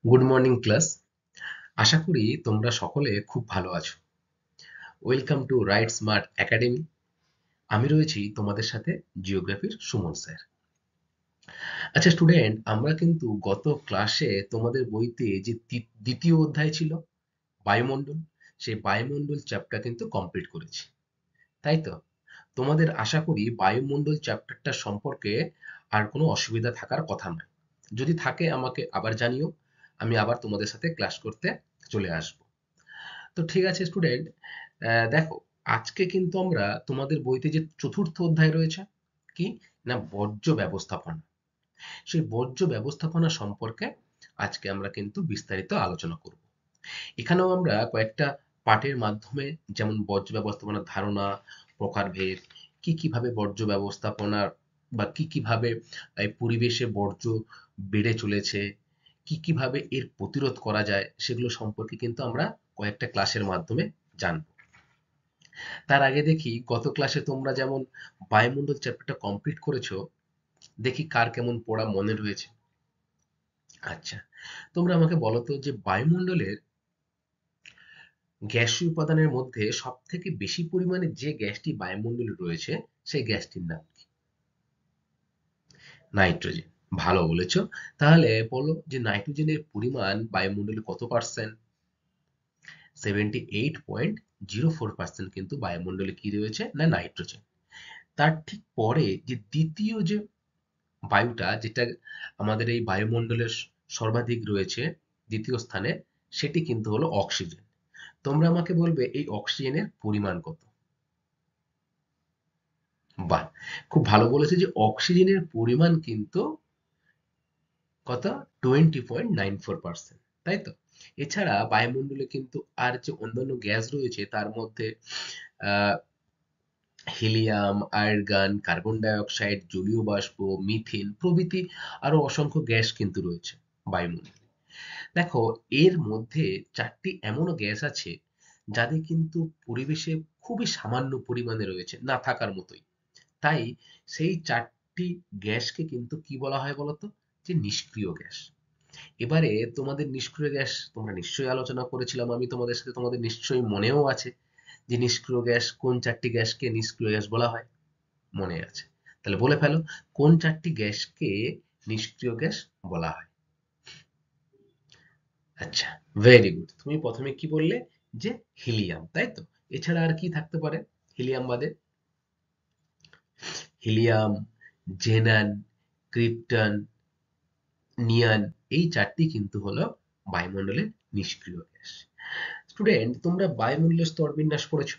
Good morning class. আশা করি তোমরা সকলে খুব ভালো আছো। Welcome to right smart academy. আমি রয়েছি তোমাদের সাথে জিওগ্রাফির সুমন স্যার। আচ্ছা স্টুডেন্ট, আমরা কিন্তু গত ক্লাসে তোমাদের বইতে যে দ্বিতীয় অধ্যায় ছিল বায়ুমণ্ডল, সেই বায়ুমণ্ডল চ্যাপ্টার কিন্তু কমপ্লিট করেছি, তাই তো? তোমাদের আশা করি বায়ুমণ্ডল চ্যাপ্টারটা সম্পর্কে আর কোনো অসুবিধা থাকার কথা নয়। যদি থাকে আমাকে আবার জানিও, আমি আবার তোমাদের সাথে ক্লাস করতে চলে আসবো। তো ঠিক আছে স্টুডেন্ট, দেখো, আজকে কিন্তু আমরা তোমাদের বইতে যে চতুর্থ অধ্যায় রয়েছে, কি না, বর্জ্য ব্যবস্থাপনা। সেই বর্জ্য ব্যবস্থাপনা সম্পর্কে আজকে আমরা কিন্তু বিস্তারিত আলোচনা করব। এখানেও আমরা কয়েকটা পাঠের মাধ্যমে, যেমন বর্জ্য ব্যবস্থাপনার ধারণা, প্রকারভেদ, কিভাবে বর্জ্য ব্যবস্থাপনার বা কিভাবে এই পরিবেশে বর্জ্য বেড়ে চলেছে, কিভাবে এর প্রতিরোধ করা যায়, সেগুলো সম্পর্কে কিন্তু আমরা কয়েকটা ক্লাসের মাধ্যমে জানব। তার আগে দেখি গত ক্লাসে তোমরা যেমন বায়ুমণ্ডল চ্যাপ্টারটা কমপ্লিট করেছো, দেখি কার কেমন পড়া মনে রয়েছে। আচ্ছা, তোমরা আমাকে বলো তো যে বায়ুমণ্ডলের গ্যাসীয় উপাদানের মধ্যে সবথেকে বেশি পরিমাণে যে গ্যাসটি বায়ুমণ্ডলে রয়েছে সেই গ্যাসটির নাম কি? নাইট্রোজেন। ভালো বলেছো। তাহলে বলো যে নাইট্রোজেনের পরিমাণ বায়ুমণ্ডলে কত পার্সেন্ট? 78.04% কিন্তু বায়ুমণ্ডলে কি রয়েছে না নাইট্রোজেন। তার ঠিক পরে যে দ্বিতীয় যে বায়ুটা, যেটা আমাদের এই বায়ুমণ্ডলের সর্বাধিক রয়েছে দ্বিতীয় স্থানে, সেটি কিন্তু হলো অক্সিজেন। তোমরা আমাকে বলবে এই অক্সিজেনের পরিমাণ কত? বাহ, খুব ভালো বলেছে যে অক্সিজেনের পরিমাণ কিন্তু কত? 20.94%, তাই তো? এছাড়া বায়ুমণ্ডলে কিন্তু আর যে অন্যান্য গ্যাস রয়েছে তার মধ্যে আহ helium, argon, carbon die oxide, জলীয় বাষ্প, মিথেন প্রভৃতি আরো অসংখ্য গ্যাস কিন্তু রয়েছে বায়ুমণ্ডলে। দেখো, এর মধ্যে চারটি এমনও গ্যাস আছে যাদের কিন্তু পরিবেশে খুবই সামান্য পরিমাণে রয়েছে, না থাকার মতোই। তাই সেই চারটি গ্যাসকে কিন্তু কি বলা হয় বলতো? যে নিষ্ক্রিয় গ্যাস। এবারে তোমাদের নিষ্ক্রিয় গ্যাস তোমরা নিশ্চয়ই আলোচনা করেছিলাম আমি তোমাদের সাথে, তোমাদের নিশ্চয়ই মনেও আছে যে নিষ্ক্রিয় গ্যাস কোন চারটি গ্যাসকে নিষ্ক্রিয় গ্যাস বলা হয়। মনে আছে? তাহলে বলে ফেলো, কোন চারটি গ্যাসকে নিষ্ক্রিয় গ্যাস বলা হয়? আচ্ছা, ভেরি গুড। তুমি প্রথমে কি বললে? যে হিলিয়াম, তাই তো? এছাড়া আর কি থাকতে পারে হিলিয়াম বাদে? হিলিয়াম, জেনান, ক্রিপ্টন, নিয়ন, এই চারটি কিন্তু হলো বায়ুমণ্ডলের নিষ্ক্রিয় গ্যাস। স্টুডেন্ট, তোমরা বায়ুমণ্ডলের স্তরবিন্যাস পড়েছো।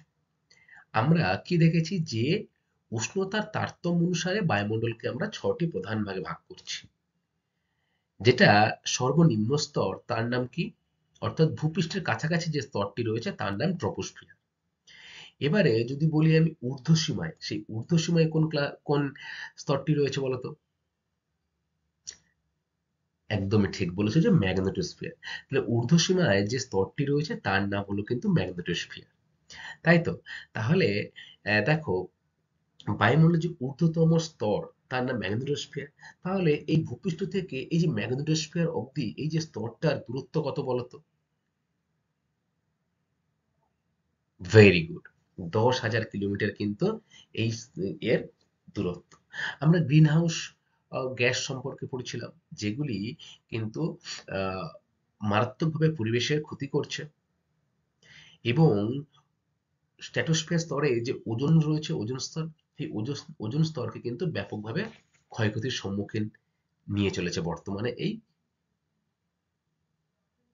আমরা কি দেখেছি যে উষ্ণতার তারতম্য অনুসারে বায়ুমণ্ডলকে আমরা ছটি প্রধান ভাগে ভাগ করছি। যেটা সর্বনিম্ন স্তর তার নাম কি? অর্থাৎ ভূপৃষ্ঠের কাছাকাছি যে স্তরটি রয়েছে তার নাম ট্রপোস্ফিয়ার। এবারে যদি বলি আমি ঊর্ধ্বসীমায়, সেই ঊর্ধ্বসীমায় কোন স্তরটি রয়েছে বলতো? একদমই ঠিক বলেছো যে ম্যাগনেটোস্ফিয়ার। তাহলে ঊর্ধ্বসীমায় যে স্তরটি রয়েছে তার নাম হলো কিন্তু ম্যাগনেটোস্ফিয়ার, তাই তো? তাহলে দেখো, বায়ুমণ্ডলের যে ঊর্ধ্বতম স্তর তার নাম ম্যাগনেটোস্ফিয়ার। তাহলে এই ভূপৃষ্ঠ থেকে এই যে ম্যাগনেটোস্ফিয়ার অবধি এই যে স্তরটার দূরত্ব কত বলতো? Very good. 10,000 কিলোমিটার কিন্তু এই এর দূরত্ব। আমরা গ্রিন হাউস গ্যাস সম্পর্কে পড়েছিলাম, যেগুলি কিন্তু আহ, মারাত্মকভাবে পরিবেশের ক্ষতি করছে, এবং স্ট্র্যাটোস্ফিয়ার স্তরে যে ওজোন রয়েছে, ওজোন স্তর, সেই ওজোন স্তরকে কিন্তু ব্যাপকভাবে ক্ষয়ক্ষতির সম্মুখীন নিয়ে চলেছে বর্তমানে এই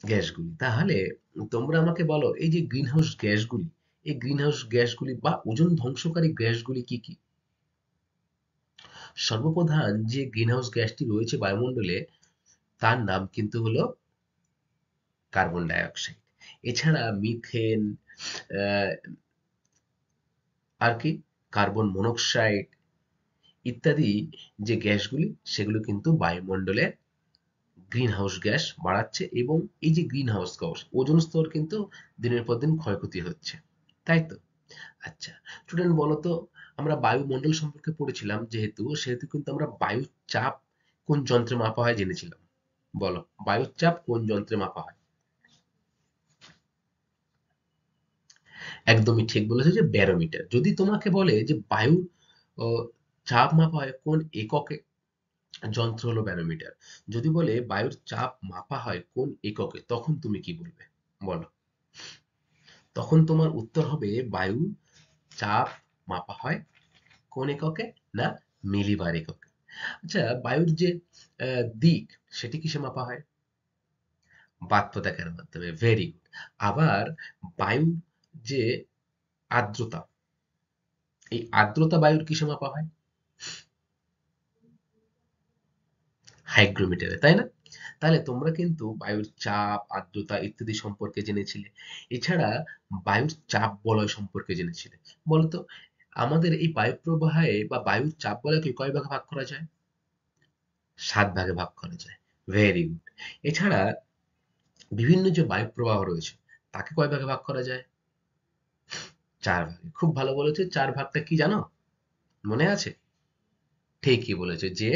গ্যাসগুলি। তাহলে তোমরা আমাকে বলো, এই যে গ্রিনহাউস গ্যাসগুলি, এই গ্রিনহাউস গ্যাসগুলি বা ওজোন ধ্বংসকারী গ্যাসগুলি কি কি? সর্বপ্রধান যে গ্রিনহাউস গ্যাসটি রয়েছে বায়ুমণ্ডলে তার নাম কিন্তু হলো কার্বন ডাই অক্সাইড। এছাড়া মিথেন, আহ, আর কি, কার্বন মনোক্সাইড ইত্যাদি যে গ্যাসগুলি, সেগুলো কিন্তু বায়ুমণ্ডলে গ্রিন হাউস গ্যাস বাড়াচ্ছে, এবং এই যে গ্রিন হাউস গ্যাস, ওজোন স্তর কিন্তু দিনের পর দিন ক্ষয়ক্ষতি হচ্ছে, তাই তো? আচ্ছা স্টুডেন্ট, বলো তো, আমরা বায়ুমণ্ডল সম্পর্কে পড়েছিলাম যেহেতু, সেহেতু কিন্তু আমরা বায়ুর চাপ কোন যন্ত্রে মাপা হয় জেনেছিলাম, বলো, বায়ুর চাপ কোন যন্ত্রে মাপা হয়? একদমই ঠিক বলেছো, যে ব্যারোমিটার। যদি তোমাকে বলে যে বায়ুর আহ, চাপ মাপা হয় কোন এককে, যন্ত্র হলো ব্যারোমিটার। যদি বলে বায়ুর চাপ মাপা হয় কোন এককে, তখন তুমি কি বলবে? বলো। তখন তোমার উত্তর হবে বায়ু চাপ মাপা হয় কোন এককে? না, মিলিবার এককে। আচ্ছা, বায়ুর যে দিক, সেটি কিসে মাপা হয়? বাষ্পদাহের মাধ্যমে। Very good. আবার বায়ুর যে আর্দ্রতা, এই আর্দ্রতা বায়ুর কিসে মাপা হয়? হাইগ্রোমিটারে, তাই না? তাহলে তোমরা কিন্তু বায়ুর চাপ, আর্দ্রতা ইত্যাদি সম্পর্কে জেনেছিলে। এছাড়া বায়ুর চাপ বলয় সম্পর্কে জেনেছিলে। বলতো, আমাদের এই বায়ু প্রবাহে বা বায়ুর চাপ বলয়কে কয় ভাগে ভাগ করা যায়? 7 ভাগে ভাগ করা যায়। Very good. এছাড়া বিভিন্ন যে বায়ু প্রবাহ রয়েছে, তাকে কয় ভাগে ভাগ করা যায়? 4 ভাগে। খুব ভালো বলেছে। 4 ভাগটা কি জানো? মনে আছে? ঠিকই বলেছে, যে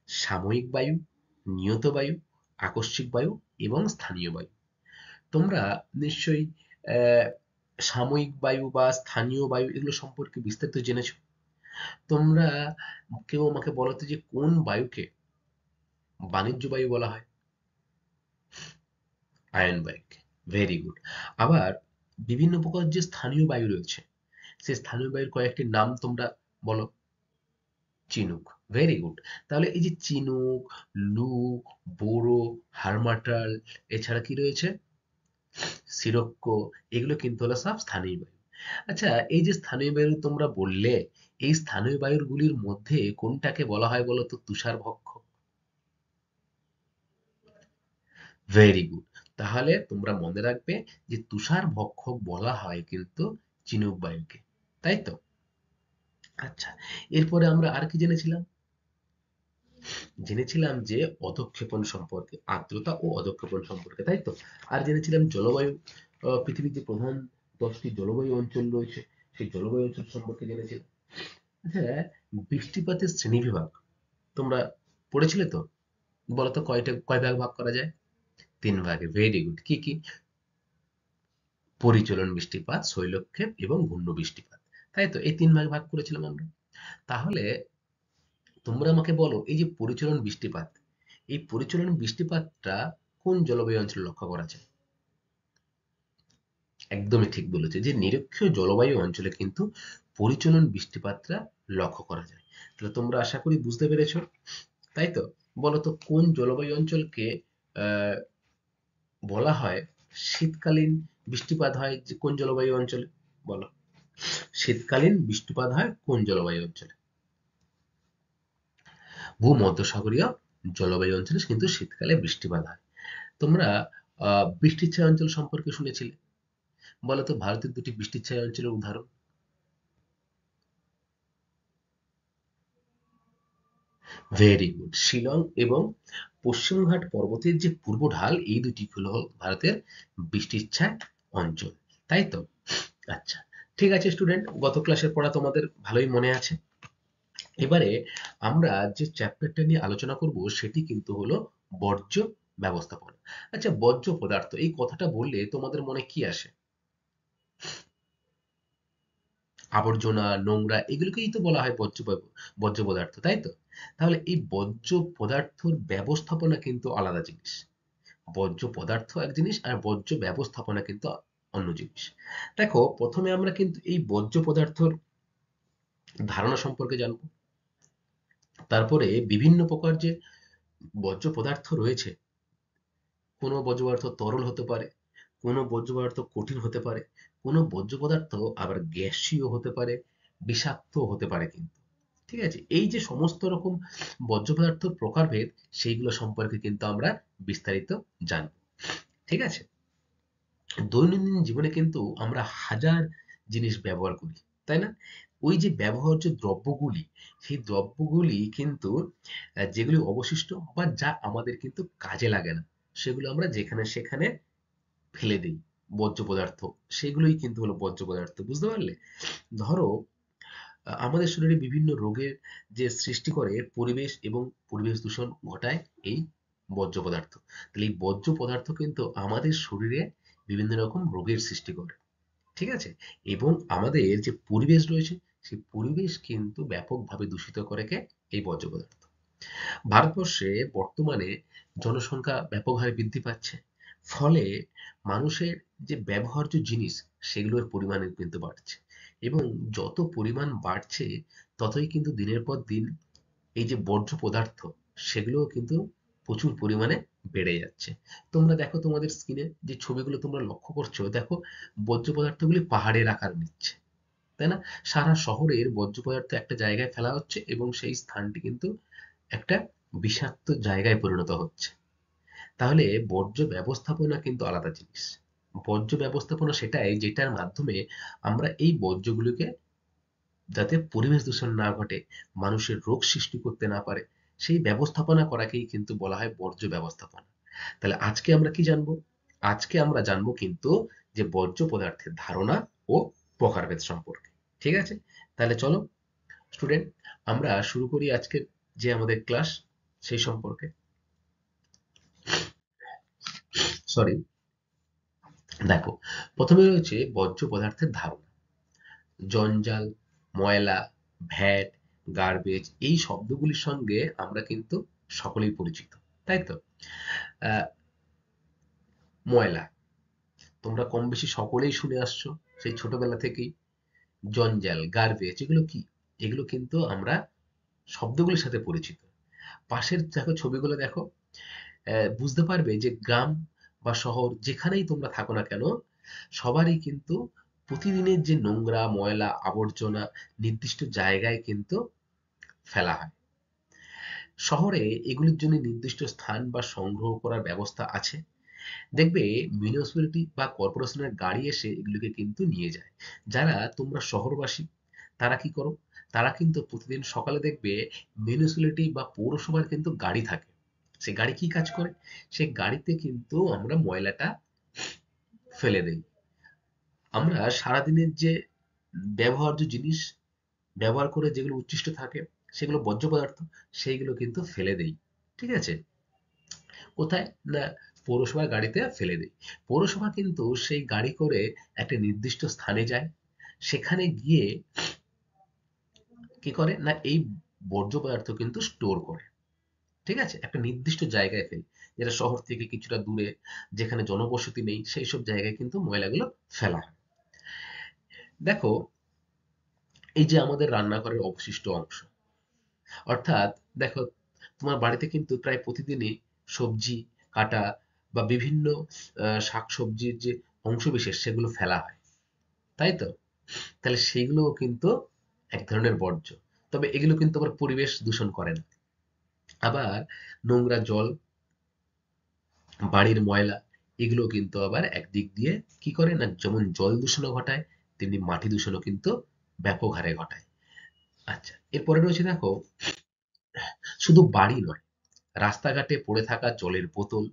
সাময়িক বায়ু, নিয়ত বায়ু, আকস্মিক বায়ু এবং স্থানীয় বায়ু। তোমরা নিশ্চয়ই আহ, সাময়িক বায়ু বা স্থানীয় বায়ু এগুলো সম্পর্কে বিস্তারিত জেনেছো। তোমরা কেউ আমাকে বলো তো, যে কোন বায়ুকে বাণিজ্য বায়ু বলা হয়? আয়ন বায়ুকে। Very good. আবার বিভিন্ন প্রকার যে স্থানীয় বায়ু রয়েছে, সেই স্থানীয় বায়ুর কয়েকটি নাম তোমরা বলো। চিনুক। Very good. তাহলে এই যে চিনুক, লু, বোরো, হারমাটাল, এছাড়া কি রয়েছে? সিরক্কো, এগুলো কিন্তু হলো সব স্থানীয় বায়ু। আচ্ছা, এই যে স্থানীয় বায়ু তোমরা বললে, এই স্থানীয় বায়ুগুলির মধ্যে কোনটাকে বলা হয় বলো তো তুষার ভক্ষ? Very good. তাহলে তোমরা মনে রাখবে যে তুষার ভক্ষক বলা হয় কিন্তু চিনুক বায়ুকে, তাই তো? আচ্ছা, এরপরে আমরা আর কি জেনেছিলাম? জেনেছিলাম যে অধঃক্ষেপণ সম্পর্কে, আর্দ্রতা ও অধঃক্ষেপণ সম্পর্কে, তাই তো? আর জেনেছিলাম জলবায়ু, পৃথিবীর যে প্রধান 10টি জলবায়ু অঞ্চল রয়েছে, সেই জলবায়ু অঞ্চল সম্পর্কে জেনেছিলাম। আচ্ছা, বৃষ্টিপাতের শ্রেণীবিভাগ তোমরা পড়েছিলে তো? বলতো কয় ভাগ ভাগ করা যায়? 3 ভাগে। Very good. কি কি? পরিচলন বৃষ্টিপাত, শৈলক্ষেপ এবং ঘূর্ণ বৃষ্টিপাত। তাই তো? এই 3 ভাগে ভাগ করেছিলাম আমরা। তাহলে তোমরা আমাকে বলো, এই যে পরিচলন বৃষ্টিপাত, এই পরিচলন বৃষ্টিপাতটা কোন জলবায়ু অঞ্চলে লক্ষ্য করা যায়? একদমই ঠিক বলেছে, যে নিরক্ষীয় জলবায়ু অঞ্চলে কিন্তু পরিচলন বৃষ্টিপাতটা লক্ষ্য করা যায়। তাহলে তোমরা আশা করি বুঝতে পেরেছো, তাই তো? বলতো কোন জলবায়ু অঞ্চলকে আহ, বলা হয় শীতকালীন বৃষ্টিপাত হয় যে কোন জলবায়ু অঞ্চলে? বলো। শীতকালীন বৃষ্টিপাত হয় কোন জলবায়ু অঞ্চলে? ভূমধ্যসাগরীয় জলবায়ু অঞ্চলে কিন্তু শীতকালে বৃষ্টিপাত হয়। তোমরা বৃষ্টির ছায়া অঞ্চল সম্পর্কে শুনেছিলে। বলতো ভারতের দুটি বৃষ্টির ছায়া অঞ্চলের উদাহরণ। Very good. শিলং এবং পশ্চিমঘাট পর্বতের যে পূর্ব ঢাল, এই দুটি হলো ভারতের বৃষ্টির ছায়া অঞ্চল, তাই তো? আচ্ছা, ঠিক আছে স্টুডেন্ট, গত ক্লাসের পড়া তোমাদের ভালোই মনে আছে। এবারে আমরা যে চ্যাপ্টারটা নিয়ে আলোচনা করব, সেটি কিন্তু হলো বর্জ্য ব্যবস্থাপনা। আচ্ছা, বর্জ্য পদার্থ এই কথাটা বললে তোমাদের মনে কি আসে? আবর্জনা, নোংরা, এগুলোকেই তো বলা হয় বর্জ্য পদার্থ, তাই তো? তাহলে এই বর্জ্য পদার্থর ব্যবস্থাপনা কিন্তু আলাদা জিনিস। বর্জ্য পদার্থ এক জিনিস, আর বর্জ্য ব্যবস্থাপনা কিন্তু অন্য জিনিস। দেখো, প্রথমে আমরা কিন্তু এই বর্জ্য পদার্থর ধারণা সম্পর্কে জানবো। তারপরে বিভিন্ন প্রকার যে বর্জ্য পদার্থ রয়েছে, কোনো বর্জ্য পদার্থ তরল হতে পারে, কোনো বর্জ্য পদার্থ কঠিন হতে পারে, কোনো বর্জ্য পদার্থ আবার গ্যাসীয় হতে পারে, বিষাক্ত হতে পারে কিন্তু। ঠিক আছে? এই যে সমস্ত রকম বর্জ্য পদার্থের প্রকারভেদ, সেইগুলো সম্পর্কে কিন্তু আমরা বিস্তারিত জানব। ঠিক আছে? দৈনন্দিন জীবনে কিন্তু আমরা হাজার জিনিস ব্যবহার করি, তাই না? ওই যে ব্যবহার্য দ্রব্যগুলি, সেই দ্রব্যগুলি কিন্তু যেগুলি অবশিষ্ট বা যা আমাদের কিন্তু কাজে লাগে না, সেগুলো আমরা যেখানে সেখানে ফেলে দিই, বর্জ্য পদার্থ, সেগুলোই কিন্তু হলো বর্জ্য পদার্থ। বুঝতে পারলে? ধরো, আমাদের শরীরে বিভিন্ন রোগের যে সৃষ্টি করে পরিবেশ, এবং পরিবেশ দূষণ ঘটায় এই বর্জ্য পদার্থ। তাহলে এই বর্জ্য পদার্থ কিন্তু আমাদের শরীরে বিভিন্ন রকম রোগের সৃষ্টি করে। ঠিক আছে? এবং আমাদের যে পরিবেশ রয়েছে, সেই পরিবেশ কিন্তু ব্যাপকভাবে দূষিত করে কে? এই বর্জ্য পদার্থ। ভারতবর্ষে বর্তমানে জনসংখ্যা ব্যাপক হারে বৃদ্ধি পাচ্ছে। ফলে মানুষের যে ব্যবহার্য জিনিস সেগুলোর পরিমাণ কিন্তু বাড়ছে। এবং যত পরিমাণ বাড়ছে ততই কিন্তু দিনের পর দিন এই যে বর্জ্য পদার্থ সেগুলোও কিন্তু প্রচুর পরিমাণে বেড়ে যাচ্ছে। তোমরা দেখো তোমাদের স্ক্রিনে যে ছবিগুলো তোমরা লক্ষ্য করছো, দেখো বর্জ্য পদার্থগুলি পাহাড়ের আকার নিচ্ছে। তাই না? সারা শহরের বর্জ্য পদার্থ একটা জায়গায় ফেলা হচ্ছে এবং সেই স্থানটি কিন্তু একটা বিষাক্ত জায়গায় পরিণত হচ্ছে। তাহলে বর্জ্য ব্যবস্থাপনা কিন্তু আলাদা জিনিস। বর্জ্য ব্যবস্থাপনা সেটাই যেটার মাধ্যমে আমরা এই বর্জ্যগুলোকে, যাতে পরিবেশ দূষণ না ঘটে, মানুষের রোগ সৃষ্টি করতে না পারে, সেই ব্যবস্থাপনা করাকেই কিন্তু বলা হয় বর্জ্য ব্যবস্থাপনা। তাহলে আজকে আমরা কি জানবো? আজকে আমরা জানবো কিন্তু যে বর্জ্য পদার্থের ধারণা ও প্রকারভেদ সম্পর্কে। ঠিক আছে? তাহলে চলো স্টুডেন্ট, আমরা শুরু করি আজকের যে আমাদের ক্লাস সেই সম্পর্কে। সরি, দেখো, প্রথমে রয়েছে বর্জ্য পদার্থের ধারণা। জঞ্জাল, ময়লা, ভ্যাট, গার্বেজ এই শব্দগুলির সঙ্গে আমরা কিন্তু সকলেই পরিচিত, তাই তো? আহ, ময়লা তোমরা কম বেশি সকলেই শুনে আসছো সেই ছোটবেলা থেকেই। জঞ্জাল, গার্বেজ এগুলো কি? এগুলো কিন্তু আমরা শব্দগুলির সাথে পরিচিত। পাশের দেখো ছবিগুলো দেখো, বুঝতে পারবে যে গ্রাম বা শহর যেখানেই তোমরা থাকো না কেন, সবারই কিন্তু প্রতিদিনের যে নোংরা ময়লা আবর্জনা নির্দিষ্ট জায়গায় কিন্তু ফেলা হয়। শহরে এগুলির জন্য নির্দিষ্ট স্থান বা সংগ্রহ করার ব্যবস্থা আছে। দেখবে মিউনিসিপ্যালিটি বা কর্পোরেশনের গাড়ি এসে এগুলিকে কিন্তু নিয়ে যায়। যারা তোমরা শহরবাসী, তারা কি করো? তারা কিন্তু প্রতিদিন সকালে দেখবে মিউনিসিপ্যালিটি বা পৌরসভার কিন্তু গাড়ি থাকে। সে গাড়ি কি কাজ করে? সে গাড়িতে কিন্তু আমরা ময়লাটা ফেলে দেই। আমরা সারাদিনের যে ব্যবহার্য জিনিস ব্যবহার করে যেগুলো উচ্ছিষ্ট থাকে, সেগুলো বর্জ্য পদার্থ, সেইগুলো কিন্তু ফেলে দেই। ঠিক আছে? কোথায়? না, পৌরসভার গাড়িতে ফেলে দেই। পৌরসভা কিন্তু সেই গাড়ি করে একটা নির্দিষ্ট স্থানে যায়। সেখানে গিয়ে কি করে? না, এই বর্জ্য পদার্থ কিন্তু স্টোর করে। ঠিক আছে? একটা নির্দিষ্ট জায়গায় ফেলে। যেটা শহর থেকে কিছুটা দূরে, যেখানে জনবসতি নেই, সেই সব জায়গায় কিন্তু ময়লাগুলো ফেলা হয়। দেখো, এই যে আমাদের রান্নাঘরের অবশিষ্ট অংশ, অর্থাৎ দেখো, তোমার বাড়িতে কিন্তু প্রায় প্রতিদিনই সবজি কাটা বা বিভিন্ন শাকসবজির যে অংশবিশেষ সেগুলো ফেলা হয়, তাই তো? তাহলে সেগুলোও কিন্তু এক ধরনের বর্জ্য। তবে এগুলো কিন্তু আবার পরিবেশ দূষণ করে না। আবার নোংরা জল, বাড়ির ময়লা, এগুলো কিন্তু আবার একদিক দিয়ে কি করে? না, যেমন জল দূষণও ঘটায়, তেমনি মাটি দূষণও কিন্তু ব্যাপক হারে ঘটায়। আচ্ছা, এরপরে রয়েছে দেখো, শুধু বাড়ি নয়, রাস্তাঘাটে পড়ে থাকা জলের বোতল,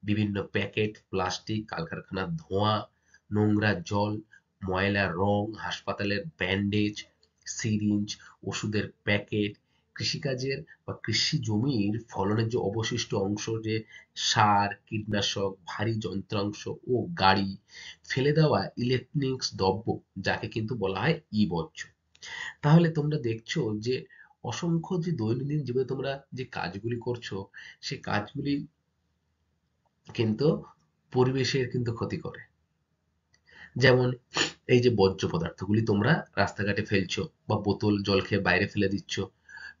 বিভিন্ন প্যাকেট, প্লাস্টিক, কলকারখানার ধোঁয়া, নোংরা জল, ময়লা রং, হাসপাতালের ব্যান্ডেজ, সিরিঞ্জ, ওষুধের প্যাকেট, কৃষিকাজের বা কৃষি জমির ফলনের যে অবশিষ্ট অংশ, যে সার, কীটনাশক, ভারী যন্ত্রাংশ ও গাড়ি, ফেলে দেওয়া ইলেকট্রনিক্স দ্রব্য, যাকে কিন্তু বলা হয় ই-বর্জ্য। তাহলে তোমরা দেখছো যে অসংখ্য যে দৈনন্দিন জীবনে তোমরা যে কাজগুলি করছো, সেই কাজগুলি কিন্তু পরিবেশের কিন্তু ক্ষতি করে। যেমন এই যে বর্জ্য পদার্থগুলি তোমরা রাস্তাঘাটে ফেলছো বা বোতল জল খেয়ে বাইরে ফেলে দিচ্ছ,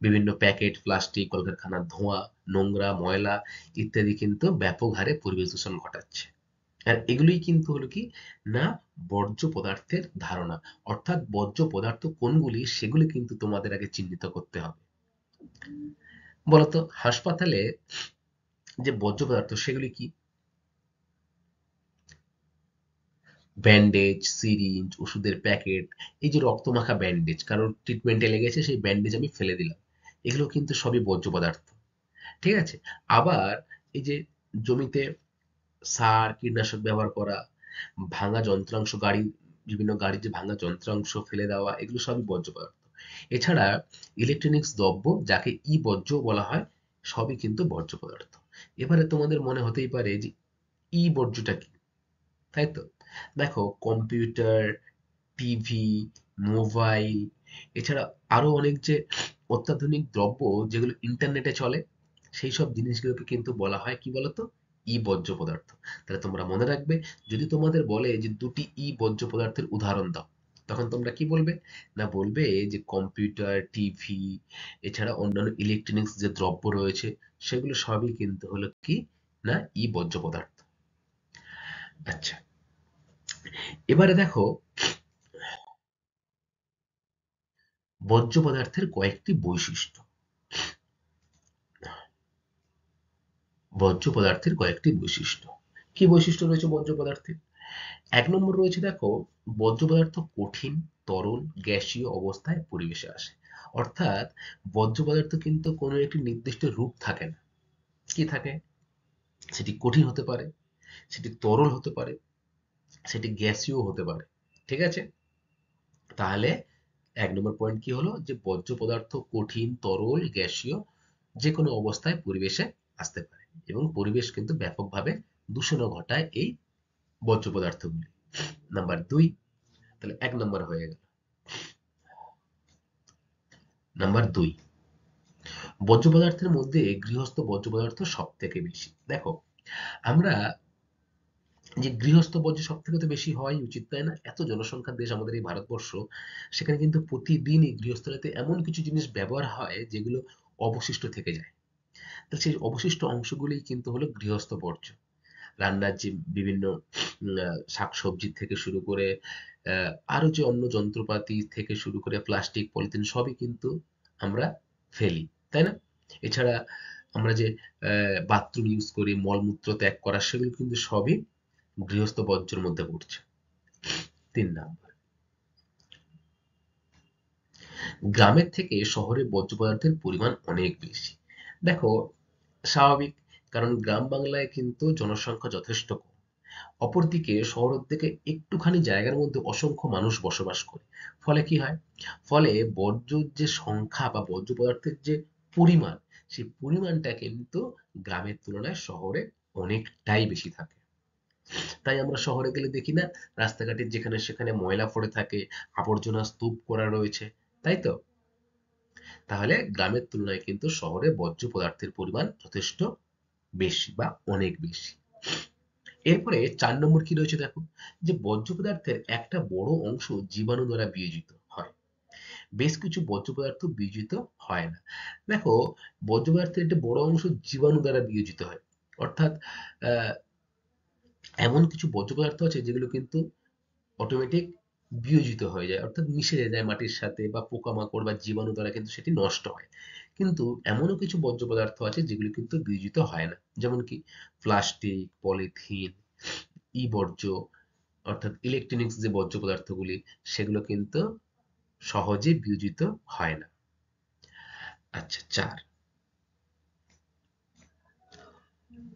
বিভিন্ন প্যাকেট, প্লাস্টিক, কলকারখানার ধোঁয়া, নোংরা ময়লা ইত্যাদি কিন্তু ব্যাপক হারে পরিবেশ দূষণ ঘটাচ্ছে। আর এগুলোই কিন্তু হলো কি? না, বর্জ্য পদার্থের ধারণা। অর্থাৎ বর্জ্য পদার্থ কোনগুলি সেগুলি কিন্তু তোমাদের আগে চিহ্নিত করতে হবে। বলতো হাসপাতালে যে বর্জ্য পদার্থ সেগুলি কি? ব্যান্ডেজ, সিরিঞ্জ, ওষুধের প্যাকেট, এই যে রক্তমাখা ব্যান্ডেজ, কারোর ট্রিটমেন্টে লেগেছে সেই ব্যান্ডেজ আমি ফেলে দিলাম, এগুলো কিন্তু সবই বর্জ্য পদার্থ। ঠিক আছে? আবার এই যে জমিতে সার কীটনাশক ব্যবহার করা, ভাঙা যন্ত্রাংশ, বিভিন্ন গাড়ির যে ভাঙা যন্ত্রাংশ ফেলে দেওয়া, এগুলো সবই বর্জ্য পদার্থ। এছাড়া ইলেকট্রনিক্স দ্রব্য, যাকে ই বর্জ্য বলা হয়, সবই কিন্তু বর্জ্য পদার্থ। এবারে তোমাদের মনে হতেই পারে যে ই বর্জ্যটা কি, তাই তো? দেখো, কম্পিউটার, টিভি, মোবাইল, এছাড়া আরো অনেক যে অত্যাধুনিক দ্রব্য যেগুলো ইন্টারনেটে চলে, সেই সব জিনিসগুলোকে কিন্তু বলা হয় কি বলতো, ই বর্জ্য পদার্থ। তাহলে তোমরা মনে রাখবে, যদি তোমাদের বলে যে দুটি ই বর্জ্য পদার্থের উদাহরণ দাও, তখন তোমরা কি বলবে? না, বলবে যে কম্পিউটার, টিভি, এছাড়া অন্যান্য ইলেকট্রনিক্স যে দ্রব্য রয়েছে, সেগুলো সবই কিন্তু হলো কি, না ই বর্জ্য পদার্থ। আচ্ছা, এবারে দেখো বর্জ্য পদার্থের কয়েকটি বৈশিষ্ট্য। বর্জ্য পদার্থের কয়েকটি বৈশিষ্ট্য। কি বৈশিষ্ট্য রয়েছে বর্জ্য পদার্থের? এক নম্বর রয়েছে, দেখো, বর্জ্য পদার্থ কঠিন, তরল, গ্যাসীয় অবস্থায় পরিবেশে আসে। অর্থাৎ বর্জ্য পদার্থ কিন্তু কোনো একটি নির্দিষ্ট রূপ থাকে না। কি থাকে? সেটি কঠিন হতে পারে, সেটি তরল হতে পারে, সেটি গ্যাসীয় হতে পারে। ঠিক আছে? তাহলে এক নম্বর পয়েন্ট কি হলো, যে বর্জ্য পদার্থ কঠিন, তরল, গ্যাসীয় যে কোনো অবস্থায় পরিবেশে আসতে পারে, এবং পরিবেশ কিন্তু ব্যাপকভাবে দূষণও ঘটায় এই বর্জ্য পদার্থগুলি। নাম্বার দুই, তাহলে এক নম্বর হয়ে গেল। নাম্বার দুই, বর্জ্য পদার্থের মধ্যে গৃহস্থ বর্জ্য পদার্থ সব থেকে বেশি। দেখো, আমরা যে গৃহস্থ বর্জ্য সব থেকে তো বেশি হওয়াই উচিত, তাই না? এত জনসংখ্যার দেশ আমাদের এই ভারতবর্ষ, সেখানে কিন্তু প্রতিদিনই গৃহস্থলীতে এমন কিছু জিনিস ব্যবহার হয় যেগুলো অবশিষ্ট থেকে যায়। তো সেই অবশিষ্ট অংশগুলোই কিন্তু হলো গৃহস্থ বর্জ্য। রান্নার যে বিভিন্ন শাকসবজি থেকে শুরু করে আরো যে অন্য যন্ত্রপাতি থেকে শুরু করে প্লাস্টিক, পলিথিন সবই কিন্তু আমরা ফেলি, তাই না? এছাড়া আমরা যে বাথরুম ইউজ করি, মলমূত্র ত্যাগ করা, সেগুলো কিন্তু সবই গৃহস্থ বর্জ্যের মধ্যে পড়ছে। ৩ নাম্বার, গ্রামের থেকে শহরে বর্জ্য পদার্থের পরিমাণ অনেক বেশি। দেখো, স্বাভাবিক, কারণ গ্রাম বাংলায় কিন্তু জনসংখ্যা যথেষ্ট কম। অপরদিকে শহরের দিকে একটুখানি জায়গার মধ্যে অসংখ্য মানুষ বসবাস করে। ফলে কি হয়? ফলে বর্জ্যর যে সংখ্যা বা বর্জ্য পদার্থের যে পরিমাণ, সেই পরিমাণটা কিন্তু গ্রামের তুলনায় শহরে অনেকটাই বেশি থাকে। তাই আমরা শহরে গেলে দেখি না, রাস্তাঘাটে যেখানে সেখানে ময়লা পড়ে থাকে, আবর্জনা স্তূপ করা রয়েছে, তাই তো? তাহলে গ্রামের তুলনায় কিন্তু শহরে বর্জ্য পদার্থের পরিমাণ যথেষ্ট বেশি বা অনেক বেশি। এরপরে ৪ নম্বর কি রয়েছে দেখো, যে বর্জ্য পদার্থের একটা বড় অংশ জীবাণু দ্বারা বিয়োজিত হয়। বেশ কিছু বর্জ্য পদার্থ বিয়োজিত হয় না। দেখো, বর্জ্য পদার্থের একটা বড় অংশ জীবাণু দ্বারা বিয়োজিত হয়। অর্থাৎ আহ, এমন কিছু বর্জ্য পদার্থ আছে যেগুলো কিন্তু অটোমেটিক বিয়োজিত হয়ে যায়, অর্থাৎ মিশে যায় মাটির সাথে, বা পোকামাকড় বা জীবাণু দ্বারা কিন্তু সেটি নষ্ট হয়। কিন্তু এমনও কিছু বর্জ্য পদার্থ আছে যেগুলো কিন্তু বিয়োজিত হয় না। যেমন কি প্লাস্টিক, পলিথিন, ই বর্জ্য, অর্থাৎ ইলেকট্রনিক্স যে বর্জ্য পদার্থগুলি, সেগুলো কিন্তু সহজে বিয়োজিত হয় না। আচ্ছা, ৪।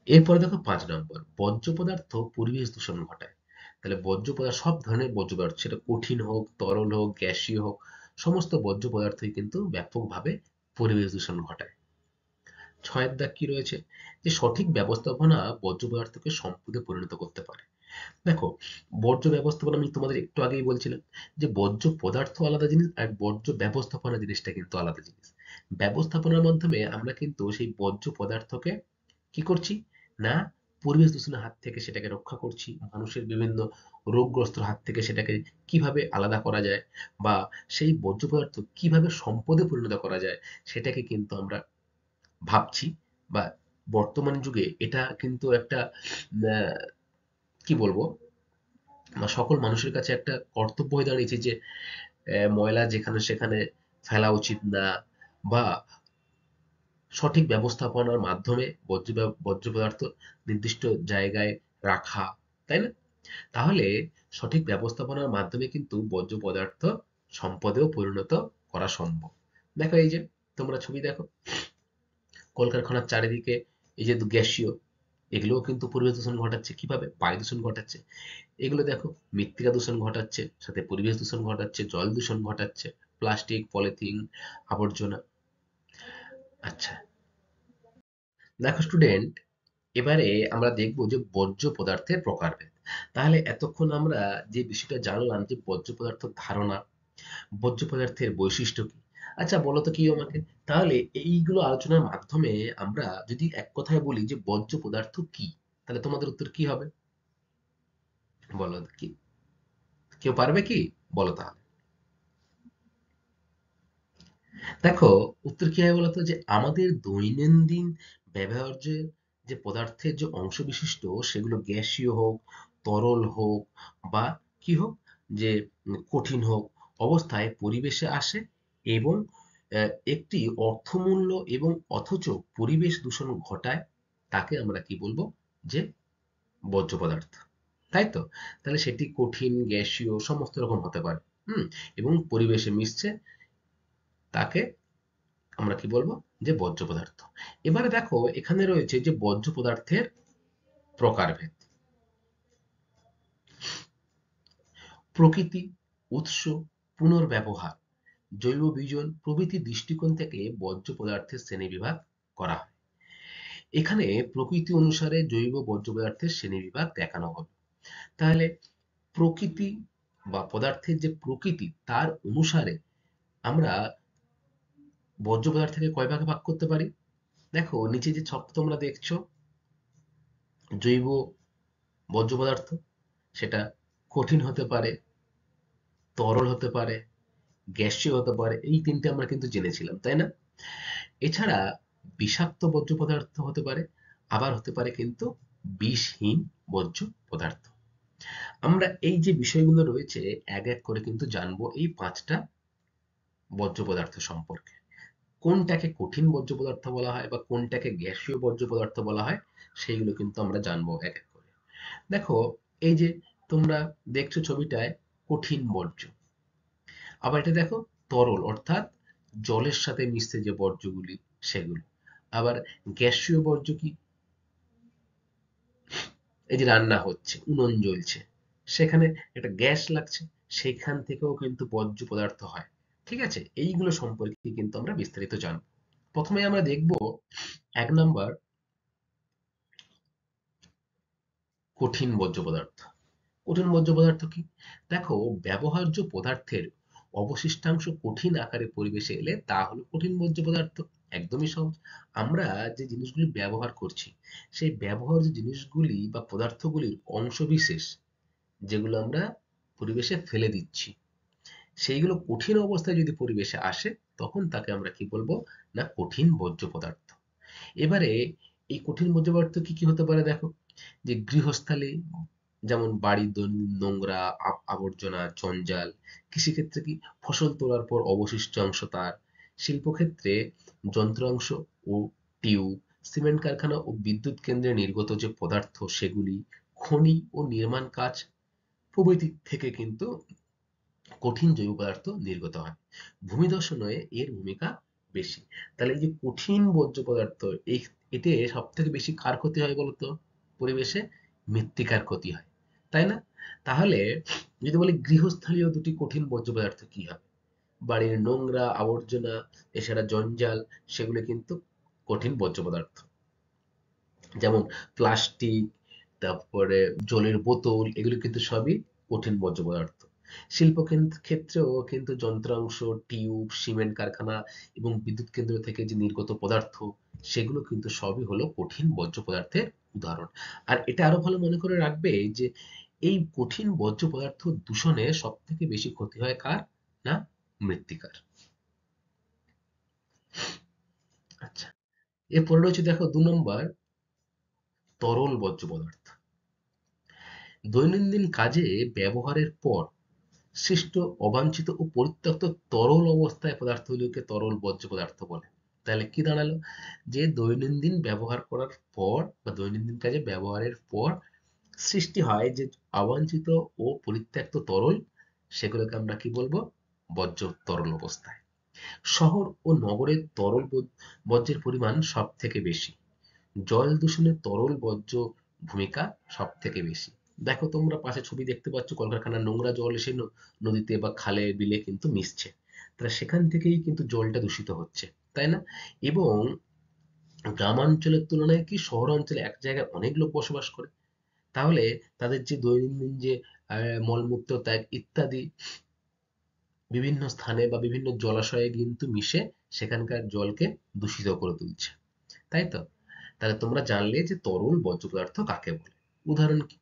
এরপরে দেখো ৫ নম্বর, বর্জ্য পদার্থ পরিবেশ দূষণ ঘটায়। তাহলে বর্জ্য পদার্থ, সব ধরনের বর্জ্য পদার্থ, সেটা কঠিন হোক, তরল হোক, গ্যাসীয় হোক, সমস্ত বর্জ্য পদার্থই কিন্তু ব্যাপকভাবে পরিবেশ দূষণ ঘটায়। ৬ এর দাগ কি রয়েছে, যে সঠিক ব্যবস্থাপনা বর্জ্য পদার্থকে সম্পদে পরিণত করতে পারে। দেখো, বর্জ্য ব্যবস্থাপনা আমি তোমাদের একটু আগেই বলছিলাম, যে বর্জ্য পদার্থ আলাদা জিনিস আর বর্জ্য ব্যবস্থাপনা জিনিসটা কিন্তু আলাদা জিনিস। ব্যবস্থাপনার মাধ্যমে আমরা কিন্তু সেই বর্জ্য পদার্থকে কি করছি, না পরিবেশ দূষণের হাত থেকে সেটাকে রক্ষা করছি, মানুষের বিভিন্ন রোগগ্রস্তর হাত থেকে সেটাকে কিভাবে আলাদা করা যায়, বা সেই বর্জ্য পদার্থ কিভাবে সম্পদে পরিণত করা যায়, সেটাকে কিন্তু আমরা ভাবছি। বা বর্তমান যুগে এটা কিন্তু একটা কি বলবো, সকল মানুষের কাছে একটা কর্তব্য হয়ে দাঁড়িয়েছে যে ময়লা যেখানে সেখানে ফেলা উচিত না, বা সঠিক ব্যবস্থাপনার মাধ্যমে বর্জ্য পদার্থ নির্দিষ্ট জায়গায় রাখা, তাই না? তাহলে সঠিক ব্যবস্থাপনার মাধ্যমে কিন্তু বর্জ্য পদার্থ সম্পদেও পরিণত করা সম্ভব। দেখো, এই যে তোমরা ছবি দেখো, কলকারখানার চারিদিকে এই যে গ্যাসীয়, এগুলোও কিন্তু পরিবেশ দূষণ ঘটাচ্ছে। কিভাবে? বায়ু দূষণ ঘটাচ্ছে। এগুলো দেখো, মৃত্তিকা দূষণ ঘটাচ্ছে, সাথে পরিবেশ দূষণ ঘটাচ্ছে, জল দূষণ ঘটাচ্ছে, প্লাস্টিক, পলিথিন, আবর্জনা। আচ্ছা, দেখো স্টুডেন্ট, এবারে আমরা দেখব যে বর্জ্য পদার্থের প্রকারভেদ। তাহলে এতক্ষণ আমরা যে বিষয়টা জানলাম যে বর্জ্য পদার্থের ধারণা, বর্জ্য পদার্থের বৈশিষ্ট্য কি। আচ্ছা বলো তো কি আমাকে, তাহলে এইগুলো আলোচনার মাধ্যমে আমরা যদি এক কথায় বলি যে বর্জ্য পদার্থ কি, তাহলে তোমাদের উত্তর কি হবে? বলো কি, কেউ পারবে কি? বলো তাহলে। দেখো, উত্তর কি হবে বলতো, যে আমাদের দৈনন্দিন ব্যবহার্য যে পদার্থের যে অংশ বিশিষ্ট, সেগুলো গ্যাসীয় হোক, তরল হোক, বা কি হোক, যে কঠিন হোক, অবস্থায় পরিবেশে আসে এবং একটি অর্থমূল্য এবং অথচ পরিবেশ দূষণ ঘটায়, তাকে আমরা কি বলবো, যে বর্জ্য পদার্থ। তাই তো? তাহলে সেটি কঠিন, গ্যাসীয় সমস্ত রকম হতে পারে। হুম। এবং পরিবেশে মিশছে, তাকে আমরা কি বলবো, যে বর্জ্য পদার্থ। এবারে দেখো, এখানে রয়েছে যে বর্জ্য পদার্থের প্রকারভেদ। প্রকৃতি, উৎস, পুনর্ব্যবহার, জৈব বিজন প্রভৃতি দৃষ্টিকোণ থেকে বর্জ্য পদার্থের শ্রেণীবিভাগ করা হয়। এখানে প্রকৃতি অনুসারে জৈব বর্জ্য পদার্থের শ্রেণীবিভাগ দেখানো হলো। তাহলে প্রকৃতি বা পদার্থের যে প্রকৃতি, তার অনুসারে আমরা বর্জ্য পদার্থকে কয় ভাগে ভাগ করতে পারি? দেখো, নিচে যে ছকটা তোমরা দেখছো, জৈব বর্জ্য পদার্থ, সেটা কঠিন হতে পারে, তরল হতে পারে, গ্যাসীয় হতে পারে, এই তিনটে আমরা কিন্তু জেনেছিলাম, তাই না? এছাড়া বিষাক্ত বর্জ্য পদার্থ হতে পারে, আবার হতে পারে কিন্তু বিষহীন বর্জ্য পদার্থ। আমরা এই যে বিষয়গুলো রয়েছে এক এক করে কিন্তু জানবো এই পাঁচটা বর্জ্য পদার্থ সম্পর্কে। কোনটাকে কঠিন বর্জ্য পদার্থ বলা হয় বা কোনটাকে গ্যাসীয় বর্জ্য পদার্থ বলা হয়, সেইগুলো কিন্তু আমরা জানবো এক এক করে। দেখো, এই যে তোমরা দেখছো ছবিটায়, কঠিন বর্জ্য। আবার এটা দেখো, তরল, অর্থাৎ জলের সাথে মিশছে যে বর্জ্যগুলি, সেগুলো। আবার গ্যাসীয় বর্জ্য কি? এই যে রান্না হচ্ছে, উনুন জ্বলছে, সেখানে একটা গ্যাস লাগছে, সেখান থেকেও কিন্তু বর্জ্য পদার্থ হয়। ঠিক আছে, এইগুলো সম্পর্কে কিন্তু আমরা বিস্তারিত জানবো। প্রথমে আমরা দেখব ১ নম্বর, কঠিন বর্জ্য পদার্থ। কঠিন বর্জ্য পদার্থ কি? দেখো, ব্যবহার্য পদার্থের অবশিষ্টাংশ কঠিন আকারে পরিবেশে এলে তা হলো কঠিন বর্জ্য পদার্থ। একদমই সহজ। আমরা যে জিনিসগুলি ব্যবহার করছি, সেই ব্যবহার্য জিনিসগুলি বা পদার্থগুলির অংশবিশেষ, যেগুলো আমরা পরিবেশে ফেলে দিচ্ছি, সেইগুলো কঠিন অবস্থায় যদি পরিবেশে আসে, তখন তাকে আমরা কি বলবো, না কঠিন বর্জ্য পদার্থ। এবারে এই কঠিন বর্জ্য পদার্থ কি কি হতে পারে দেখো, যে গৃহস্থালী, যেমন বাড়ির দৈনন্দিন নোংরা, আবর্জনা, জঞ্জাল। কৃষিক্ষেত্রে কি, ফসল তোলার পর অবশিষ্ট অংশ তার। শিল্পক্ষেত্রে যন্ত্রাংশ ও টিউব। সিমেন্ট কারখানা ও বিদ্যুৎ কেন্দ্রে নির্গত যে পদার্থ, সেগুলি। খনি ও নির্মাণ কাজ প্রভৃতি থেকে কিন্তু কঠিন জৈব পদার্থ নির্গত হয়। ভূমিদর্শনে এর ভূমিকা বেশি। তাহলে এই যে কঠিন বর্জ্য পদার্থ, এই এতে সব থেকে বেশি কার ক্ষতি হয় বলতো? পরিবেশে মৃত্তিকার ক্ষতি হয়, তাই না? তাহলে যদি বলি গৃহস্থালীয় দুটি কঠিন বর্জ্য পদার্থ কি হবে? বাড়ির নোংরা, আবর্জনা, এছাড়া জঞ্জাল, সেগুলো কিন্তু কঠিন বর্জ্য পদার্থ। যেমন প্লাস্টিক, তারপরে জলের বোতল, এগুলো কিন্তু সবই কঠিন বর্জ্য পদার্থ। শিল্প ক্ষেত্রেও কিন্তু যন্ত্রাংশ, টিউব, সিমেন্ট কারখানা এবং বিদ্যুৎ কেন্দ্র থেকে যে নির্গত পদার্থ, সেগুলো কিন্তু সবই হলো কঠিন বর্জ্য পদার্থের উদাহরণ। আর এটা আরো ভালো মনে করে রাখবে যে এই কঠিন বর্জ্য পদার্থ দূষণে সব থেকে বেশি ক্ষতি হয় কার? না মৃত্তিকার। আচ্ছা, এরপরে রয়েছে দেখো ২ নম্বর, তরল বর্জ্য পদার্থ। দৈনন্দিন কাজে ব্যবহারের পর সৃষ্ট অবাঞ্ছিত ও পরিত্যক্ত তরল অবস্থায় পদার্থগুলোকে তরল বর্জ্য পদার্থ বলে। তাহলে কি দাঁড়ালো, যে দৈনন্দিন ব্যবহার করার পর বা দৈনন্দিন কাজে ব্যবহারের পর সৃষ্টি হয় যে অবাঞ্ছিত ও পরিত্যক্ত তরল, সেগুলোকে আমরা কি বলবো, বর্জ্য তরল অবস্থায়। শহর ও নগরের তরল বর্জ্যের পরিমাণ সব থেকে বেশি। জল দূষণে তরল বর্জ্য ভূমিকা সব থেকে বেশি। দেখো, তোমরা পাশে ছবি দেখতে পাচ্ছ, কলকারখানার নোংরা জল এসে নদীতে বা খালে বিলে কিন্তু মিশছে। তাহলে সেখান থেকেই কিন্তু জলটা দূষিত হচ্ছে, তাই না? এবং গ্রামাঞ্চলের তুলনায় কি শহরাঞ্চলে এক জায়গায় অনেক লোক বসবাস করে, তাহলে তাদের যে দৈনন্দিন যে মলমূত্র ত্যাগ ইত্যাদি বিভিন্ন স্থানে বা বিভিন্ন জলাশয়ে কিন্তু মিশে সেখানকার জলকে দূষিত করে তুলছে, তাই তো? তাহলে তোমরা জানলে যে তরল বর্জ্য পদার্থ কাকে বলে। উদাহরণ কি?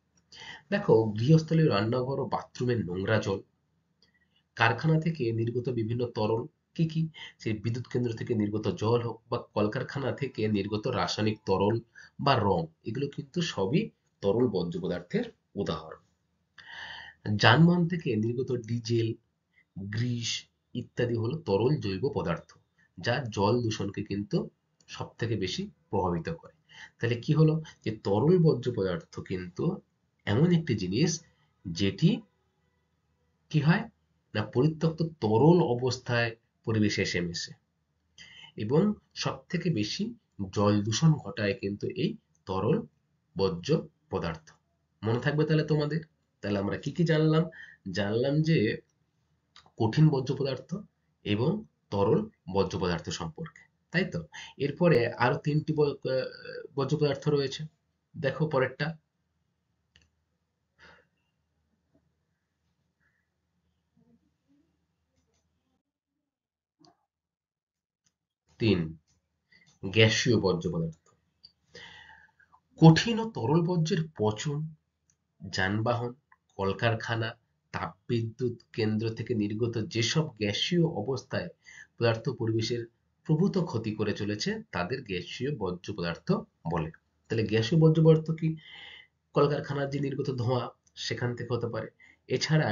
দেখো, গৃহস্থলীয় রান্নাঘর ও বাথরুমের নোংরা জল, কারখানা থেকে নির্গত বিভিন্ন তরল, কি কি? সেই বিদ্যুৎ কেন্দ্র থেকে নির্গত জল হোক বা কলকারখানা থেকে নির্গত রাসায়নিক তরল বা রং, এগুলো কিন্তু সবই তরল বর্জ্য পদার্থের উদাহরণ। যানবাহন থেকে নির্গত ডিজেল, গ্রিস ইত্যাদি হলো তরল জৈব পদার্থ, যা জল দূষণকে কিন্তু সব থেকে বেশি প্রভাবিত করে। তাহলে কি হলো, যে তরল বর্জ্য পদার্থ কিন্তু এমন একটি জিনিস যেটি কি হয় না, পরিত্যক্ত তরল অবস্থায় পরিবেশে এসে মেশে এবং সব থেকে বেশি জল দূষণ ঘটায় কিন্তু এই তরল বর্জ্য পদার্থ। মনে থাকবে তাহলে তোমাদের? তাহলে আমরা কি কি জানলাম? জানলাম যে কঠিন বর্জ্য পদার্থ এবং তরল বর্জ্য পদার্থ সম্পর্কে, তাই তো? এরপরে আরো তিনটি বর্জ্য পদার্থ রয়েছে। দেখো পরেরটা। ৩, গ্যাসীয় বর্জ্য পদার্থ। কঠিন ও তরল বর্জ্যের পচন, যানবাহন, কলকারখানা, তাপবিদ্যুৎ কেন্দ্র থেকে নির্গত যেসব গ্যাসীয় অবস্থায় পদার্থ পরিবেশের প্রভূত ক্ষতি করে চলেছে তাদের গ্যাসীয় বর্জ্য পদার্থ বলে। তাহলে গ্যাসীয় বর্জ্য পদার্থ কি? কলকারখানার যে নির্গত ধোঁয়া, সেখান থেকে হতে পারে। এছাড়া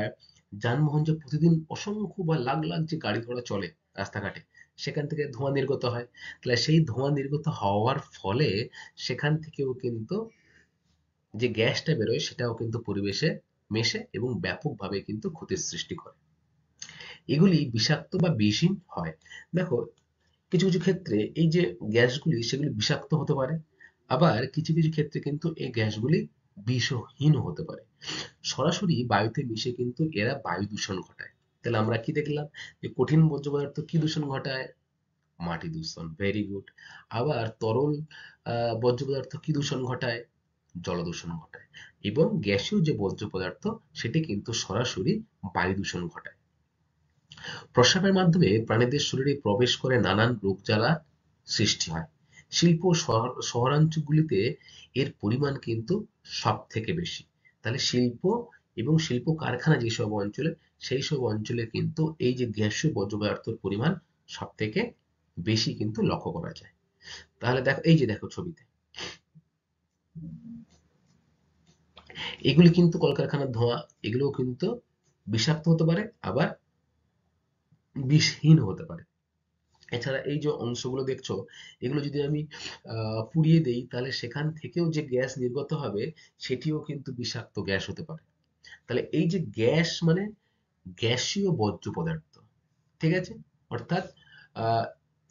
যানবাহন যে প্রতিদিন অসংখ্য বা লাখ লাখ যে গাড়ি ঘোড়া চলে রাস্তাঘাটে, সেখান থেকে ধোঁয়া নির্গত হয়। তাহলে সেই ধোঁয়া নির্গত হওয়ার ফলে সেখান থেকেও কিন্তু যে গ্যাসটা বেরোয় সেটাও কিন্তু পরিবেশে মেশে এবং ব্যাপকভাবে কিন্তু ক্ষতির সৃষ্টি করে। এগুলি বিষাক্ত বা বিষহীন হয়। দেখো, কিছু কিছু ক্ষেত্রে এই যে গ্যাসগুলি সেগুলি বিষাক্ত হতে পারে, আবার কিছু কিছু ক্ষেত্রে কিন্তু এই গ্যাসগুলি বিষহীনও হতে পারে। সরাসরি বায়ুতে মিশে কিন্তু এরা বায়ু দূষণ ঘটায়। তাহলে আমরা কি দেখলাম, যে কঠিন বর্জ্য পদার্থ কি দূষণ ঘটায়? মাটি দূষণ, ভেরি গুড। আবার তরল বর্জ্য পদার্থ কি দূষণ ঘটায়? জল দূষণ ঘটায়। এবং গ্যাসীয় যে বর্জ্য পদার্থ সেটি কিন্তু সরাসরি বায়ু দূষণ ঘটায়। প্রস্রাবের মাধ্যমে প্রাণীদের শরীরে প্রবেশ করে নানান রোগজ্বালা সৃষ্টি হয়। শিল্প শহরাঞ্চলগুলিতে এর পরিমাণ কিন্তু সব থেকে বেশি। তাহলে শিল্প এবং শিল্প কারখানা যেসব অঞ্চলে, সেই সব অঞ্চলে কিন্তু এই যে গ্যাসীয় বর্জ্য পদার্থের পরিমাণ সব থেকে বেশি কিন্তু লক্ষ্য করা যায়। তাহলে দেখো, এই যে দেখো ছবিতে, এগুলি কিন্তু কলকারখানার ধোঁয়া, এগুলোও কিন্তু বিষাক্ত হতে পারে, আবার বিষহীন হতে পারে। এছাড়া এই যে অংশগুলো দেখছো, এগুলো যদি আমি পুড়িয়ে দেই তাহলে সেখান থেকেও যে গ্যাস নির্গত হবে সেটিও কিন্তু বিষাক্ত গ্যাস হতে পারে। তাহলে এই যে গ্যাস মানে গ্যাসীয় বর্জ্য পদার্থ, ঠিক আছে? অর্থাৎ আহ,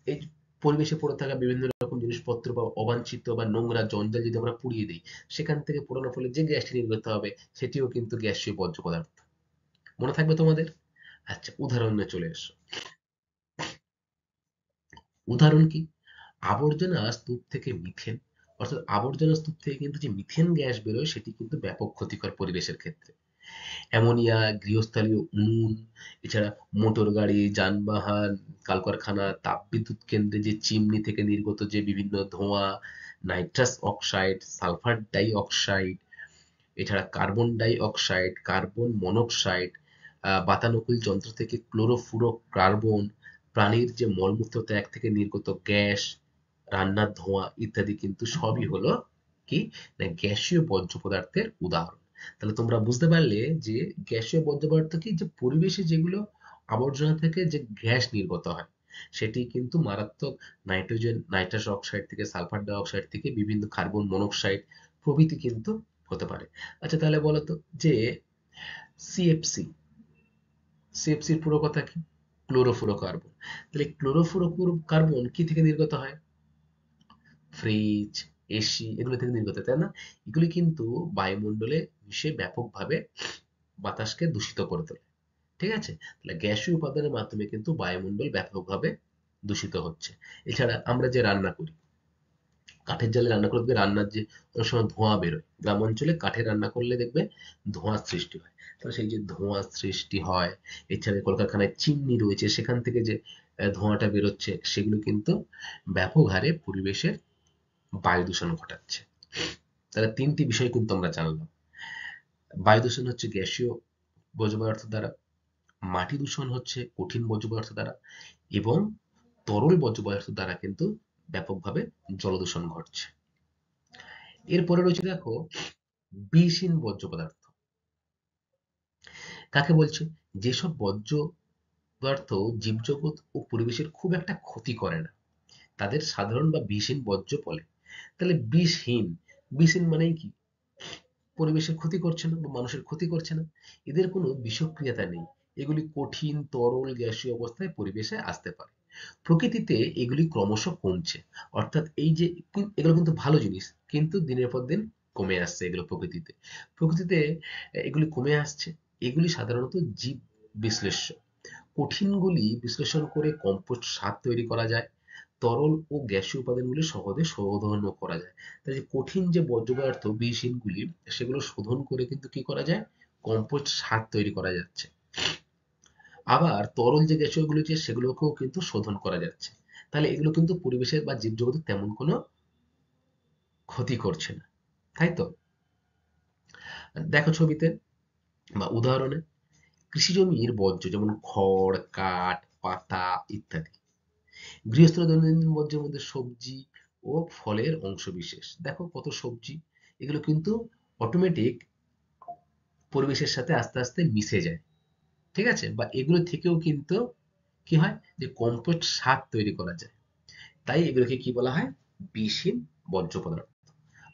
এই যে পরিবেশে পড়ে থাকা বিভিন্ন রকম জিনিসপত্র বা অবাঞ্ছিত বা নোংরা জঞ্জাল যদি আমরা পুড়িয়ে দিই, সেখান থেকে পোড়ানোর ফলে যে গ্যাসটি নির্গত হবে সেটিও কিন্তু গ্যাসীয় বর্জ্য পদার্থ। মনে থাকবে তোমাদের? আচ্ছা, উদাহরণে চলে এসো। উদাহরণ কি? আবর্জনা স্তূপ থেকে মিথেন, অর্থাৎ আবর্জনা স্তূপ থেকে কিন্তু যে মিথেন গ্যাস বেরোয় সেটি কিন্তু ব্যাপক ক্ষতিকর পরিবেশের ক্ষেত্রে। অ্যামোনিয়া, গৃহস্থালীয় উনুন, এছাড়া মোটর গাড়ি, যানবাহন, কলকারখানা, তাপবিদ্যুৎ কেন্দ্রে যে চিমনি থেকে নির্গত যে বিভিন্ন ধোঁয়া, nitrous oxide, sulphur die oxide, এছাড়া carbon die oxide, carbon monoxide, বাতানুকূল যন্ত্র থেকে ক্লোরোফ্লুরো কার্বন, প্রাণীর যে মলমূত্র ত্যাগ থেকে নির্গত গ্যাস, রান্নার ধোঁয়া ইত্যাদি কিন্তু সবই হলো কি, না গ্যাসীয় বর্জ্য পদার্থের উদাহরণ। তাহলে তোমরা বুঝতে পারলে যে গ্যাসীয় বর্জ্য পদার্থ কি, যে পরিবেশে যেগুলো আবর্জনা থেকে যে গ্যাস নির্গত হয় সেটি কিন্তু মারাত্মক নাইট্রোজেন, নাইট্রাস অক্সাইড থেকে, সালফার ডাই অক্সাইড থেকে, বিভিন্ন কার্বন মনোক্সাইড প্রভৃতি কিন্তু হতে পারে। আচ্ছা তাহলে বলো তো, যে সিএফসি, সিএফসির পুরো কথা কি? Chlorofluoro carbon. তাহলে ক্লোরোফ্লোরো কার্বন কি থেকে নির্গত হয়? ফ্রিজ, এসি এগুলো থেকে নির্গত হয়, তাই না? এগুলি কিন্তু বায়ুমণ্ডলে মিশে ব্যাপকভাবে বাতাসকে দূষিত করে তোলে, ঠিক আছে? তাহলে গ্যাসীয় উপাদানের মাধ্যমে কিন্তু বায়ুমণ্ডল ব্যাপকভাবে দূষিত হচ্ছে। এছাড়া আমরা যে রান্না করি, কাঠের জালে রান্না করে দেখবে রান্নার যে অনেক সময় ধোঁয়া বেরোয়, গ্রাম অঞ্চলে কাঠে রান্না করলে দেখবে ধোঁয়ার সৃষ্টি হয়। তাহলে সেই যে ধোঁয়ার সৃষ্টি হয়, এছাড়া কলকারখানায় চিমনি রয়েছে, সেখান থেকে যে ধোঁয়াটা বেরোচ্ছে, সেগুলো কিন্তু ব্যাপক হারে পরিবেশের বায়ু দূষণ ঘটাচ্ছে। তাহলে তিনটি বিষয় কিন্তু আমরা জানলাম। বায়ু দূষণ হচ্ছে গ্যাসীয় বর্জ্য পদার্থ দ্বারা, মাটি দূষণ হচ্ছে কঠিন বর্জ্য পদার্থ দ্বারা, এবং তরল বর্জ্য পদার্থ দ্বারা কিন্তু ব্যাপকভাবে জলদূষণ ঘটছে। এরপরে রয়েছে দেখো বিষহীন বর্জ্য পদার্থ। কাকে বলছে? যেসব বর্জ্য পদার্থ জীবজগৎ ও পরিবেশের খুব একটা ক্ষতি করে না, তাদের সাধারণ বা বিষহীন বর্জ্য বলে। তাহলে বিষহীন, বিষহীন মানেই কি? পরিবেশের ক্ষতি করছে না বা মানুষের ক্ষতি করছে না, এদের কোনো বিষক্রিয়াতা নেই, এগুলি কঠিন তরল গ্যাসীয় অবস্থায় পরিবেশে আসতে পারে। প্রকৃতিতে এগুলি ক্রমশ কমছে, অর্থাৎ এই যে এগুলো কিন্তু ভালো জিনিস, কিন্তু দিনের পর দিন কমে আসছে এগুলো প্রকৃতিতে। প্রকৃতিতে এগুলি কমে আসছে। এগুলি সাধারণত জীব বিশ্লেষ্য। কঠিনগুলি বিশ্লেষণ করে কম্পোস্ট সার তৈরি করা যায়। তরল ও গ্যাসীয় উপাদানগুলি সহজে শোধনও করা যায়। তাই যে কঠিন যে বর্জ্য পদার্থ বিষহীনগুলি, সেগুলো শোধন করে কিন্তু কি করা যায়? কম্পোস্ট সার তৈরি করা যাচ্ছে। আবার তরল যে গ্যাসীয়গুলো যে সেগুলোকেও কিন্তু শোধন করা যাচ্ছে। তাহলে এগুলো কিন্তু পরিবেশের বা জীবজগতের তেমন কোনো ক্ষতি করছে না, তাই তো? দেখো ছবিতে বা উদাহরণে, কৃষি জমির বর্জ্য যেমন খড়, কাঠ, পাতা ইত্যাদি। গৃহস্থের দৈনন্দিন বর্জ্যের মধ্যে সবজি ও ফলের অংশবিশেষ। দেখো কত সবজি, এগুলো কিন্তু অটোমেটিক পরিবেশের সাথে আস্তে আস্তে মিশে যায়, ঠিক আছে? বা এগুলো থেকেও কিন্তু কি হয়, যে কম্পোস্ট সার তৈরি করা যায়। তাই এগুলোকে কি বলা হয়? বিষহীন বর্জ্য পদার্থ।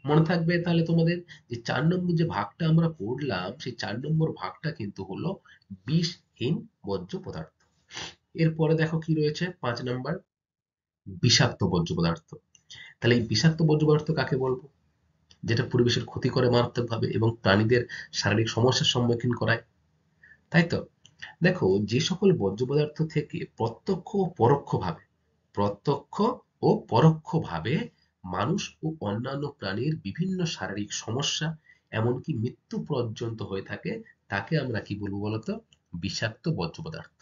মনে থাকবে তাহলে তোমাদের, যে ৪ নম্বর যে ভাগটা আমরা পড়লাম, সেই ৪ নম্বর ভাগটা কিন্তু হলো বিষহীন বর্জ্য পদার্থ। এরপরে দেখো কি রয়েছে ৫ নাম্বার, বিষাক্ত বর্জ্য পদার্থ। তাহলে এই বিষাক্ত বর্জ্য পদার্থ কাকে বলবো? যেটা পরিবেশের ক্ষতি করে মারাত্মকভাবে এবং প্রাণীদের শারীরিক সমস্যার সম্মুখীন করায়, তাই তো? দেখো যে সকল বর্জ্য পদার্থ থেকে প্রত্যক্ষ ও পরোক্ষভাবে মানুষ ও অন্যান্য প্রাণীর বিভিন্ন শারীরিক সমস্যা, এমনকি মৃত্যু পর্যন্ত হয়ে থাকে, তাকে আমরা কি বলবো বলতো? বিষাক্ত বর্জ্য পদার্থ।